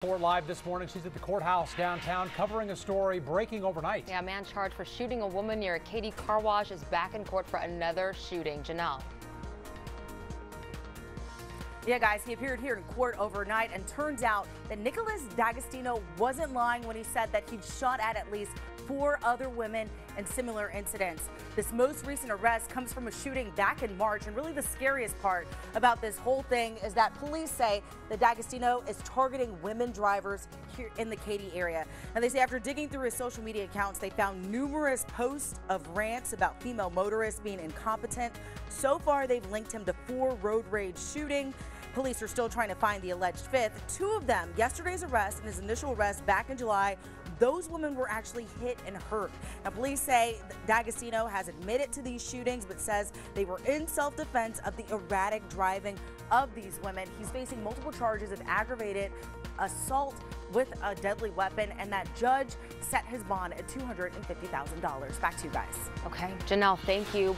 Live this morning. She's at the courthouse downtown covering a story breaking overnight. Yeah, a man charged for shooting a woman near a Katy car wash is back in court for another shooting. Janelle. Yeah, guys, he appeared here in court overnight, and turns out that Nicholas D'Agostino wasn't lying when he said that he'd shot at least 4 other women in similar incidents. This most recent arrest comes from a shooting back in March, and really the scariest part about this whole thing is that police say that D'Agostino is targeting women drivers here in the Katy area. And they say after digging through his social media accounts, they found numerous posts of rants about female motorists being incompetent. So far, they've linked him to 4 road rage shootings. Police are still trying to find the alleged 5th. 2 of them, yesterday's arrest and his initial arrest back in July, those women were actually hit and hurt. Now, police say D'Agostino has admitted to these shootings, but says they were in self-defense of the erratic driving of these women. He's facing multiple charges of aggravated assault with a deadly weapon, and that judge set his bond at $250,000. Back to you guys. Okay, Janelle, thank you.